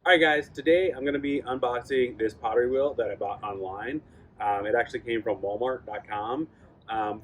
Alright guys, today I'm going to be unboxing this pottery wheel that I bought online. It actually came from walmart.com.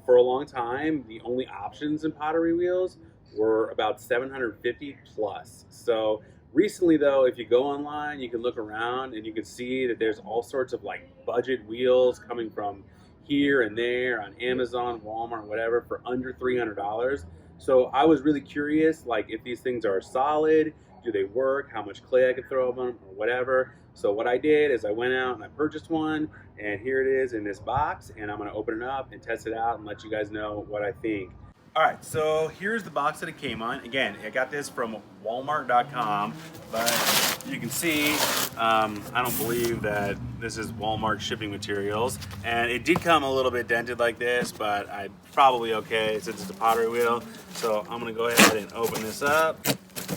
For a long time, the only options in pottery wheels were about 750 plus. So recently though, if you go online, you can look around and you can see that there's all sorts of like budget wheels coming from here and there on Amazon, Walmart, whatever for under $300. So I was really curious like if these things are solid, do they work, how much clay I could throw them or whatever. So what I did is I went out and I purchased one, and here it is in this box, and I'm going to open it up and test it out and let you guys know what I think. All right, so here's the box that it came on. Again, I got this from walmart.com, but you can see I don't believe that this is Walmart shipping materials, and it did come a little bit dented like this, but I'm probably okay since it's a pottery wheel. So I'm gonna go ahead and open this up,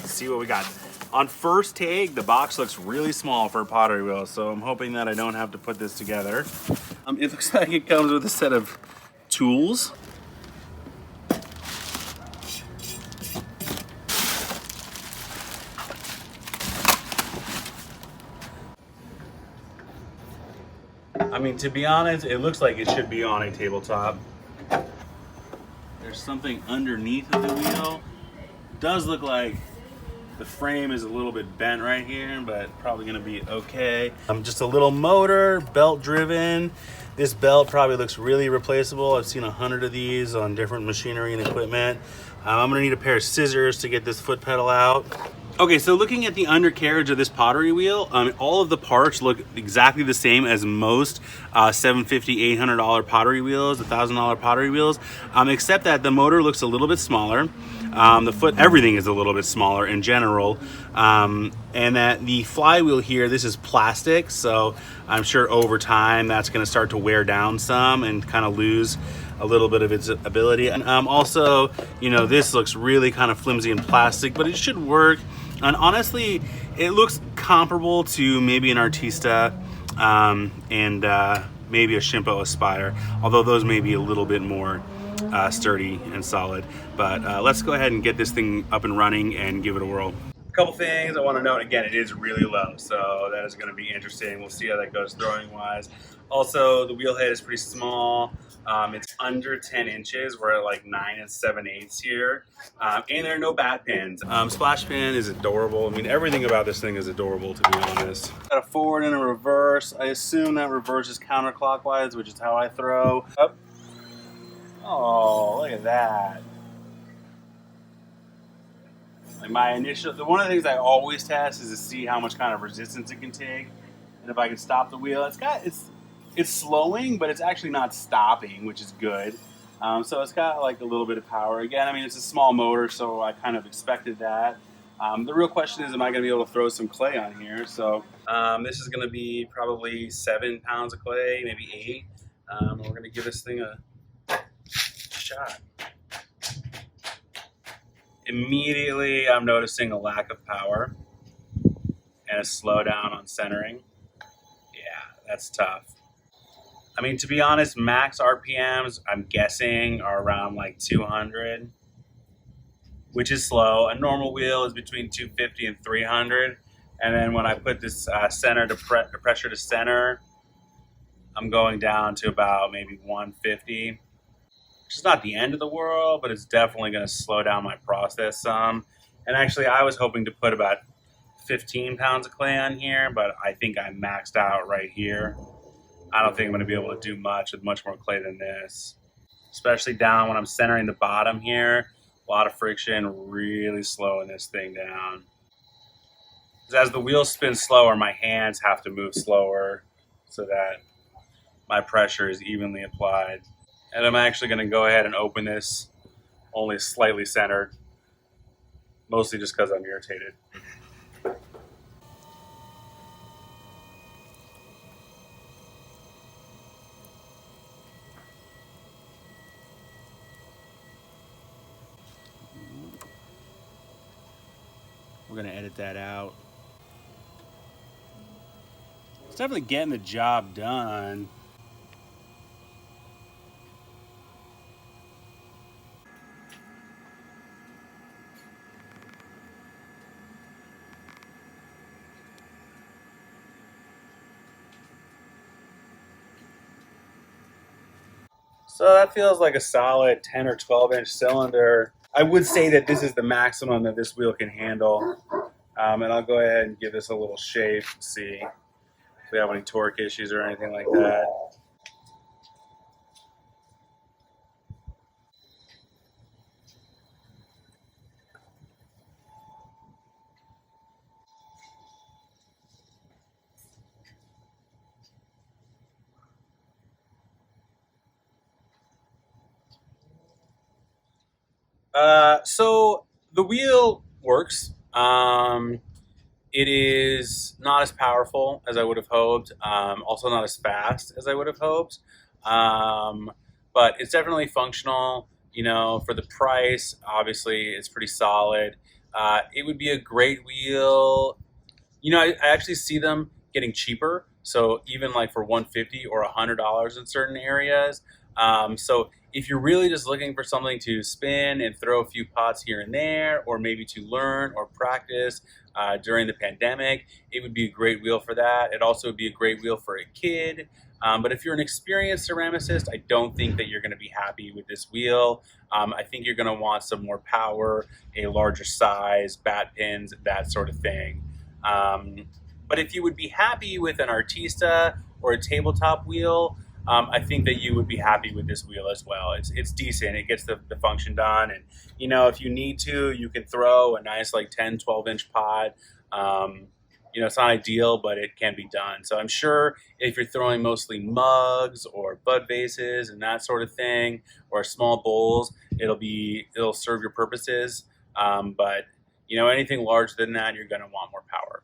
see what we got. On first take, the box looks really small for a pottery wheel, so I'm hoping that I don't have to put this together. It looks like it comes with a set of tools. I mean, to be honest, it looks like it should be on a tabletop. There's something underneath of the wheel. It does look like the frame is a little bit bent right here, but probably gonna be okay. Just a little motor, belt driven. This belt probably looks really replaceable. I've seen 100 of these on different machinery and equipment. I'm gonna need a pair of scissors to get this foot pedal out. Okay, so looking at the undercarriage of this pottery wheel, all of the parts look exactly the same as most $750, $800 pottery wheels, $1,000 pottery wheels, except that the motor looks a little bit smaller. The foot, everything is a little bit smaller in general, and that the flywheel here, this is plastic, so I'm sure over time that's going to start to wear down some and kind of lose a little bit of its ability. And also, you know, this looks really kind of flimsy and plastic, but it should work. And honestly, it looks comparable to maybe an Artista and maybe a Shimpo Aspire, although those may be a little bit more sturdy and solid. But let's go ahead and get this thing up and running and give it a whirl. A couple things I want to note. Again, it is really low, so that is going to be interesting. We'll see how that goes throwing wise. Also, the wheel head is pretty small. It's under 10 inches. We're at like 9 7/8 here. And there are no bat pins. Splash pin is adorable. I mean, everything about this thing is adorable, to be honest. Got a forward and a reverse. I assume that reverse is counterclockwise, which is how I throw. Up. Oh, look at that. Like one of the things I always test is to see how much kind of resistance it can take, and if I can stop the wheel. It's slowing, but it's actually not stopping, which is good. So it's got like a little bit of power. Again, I mean, it's a small motor, so I kind of expected that. The real question is, am I going to be able to throw some clay on here? So this is going to be probably 7 pounds of clay, maybe 8. We're going to give this thing a shot. Immediately, I'm noticing a lack of power and a slowdown on centering. Yeah, that's tough. I mean, to be honest, max RPMs, I'm guessing, are around like 200, which is slow. A normal wheel is between 250 and 300. And then when I put this pressure to center, I'm going down to about maybe 150, which is not the end of the world, but it's definitely going to slow down my process some. And actually, I was hoping to put about 15 pounds of clay on here, but I think I maxed out right here. I don't think I'm going to be able to do much with much more clay than this, especially down when I'm centering the bottom here. A lot of friction, really slowing this thing down. As the wheels spin slower, my hands have to move slower so that my pressure is evenly applied. And I'm actually going to go ahead and open this only slightly centered, mostly just because I'm irritated. We're going to edit that out. It's definitely getting the job done. So that feels like a solid 10 or 12 inch cylinder. I would say that this is the maximum that this wheel can handle. And I'll go ahead and give this a little shake and see if we have any torque issues or anything like that. So the wheel works. It is not as powerful as I would have hoped. Also, not as fast as I would have hoped. Um, but it's definitely functional. You know, for the price, obviously, it's pretty solid. It would be a great wheel. You know, I actually see them getting cheaper. So even like for 150 or $100 in certain areas. So if you're really just looking for something to spin and throw a few pots here and there, or maybe to learn or practice during the pandemic, it would be a great wheel for that. It also would be a great wheel for a kid. But if you're an experienced ceramicist, I don't think that you're going to be happy with this wheel. I think you're going to want some more power, a larger size, bat pins, that sort of thing. Um, but if you would be happy with an Artista or a tabletop wheel, I think that you would be happy with this wheel as well. It's decent. It gets the function done. And, you know, if you need to, you can throw a nice like 10, 12-inch pot. You know, it's not ideal, but it can be done. So I'm sure if you're throwing mostly mugs or bud vases and that sort of thing, or small bowls, it'll serve your purposes. But, you know, anything larger than that, you're going to want more power.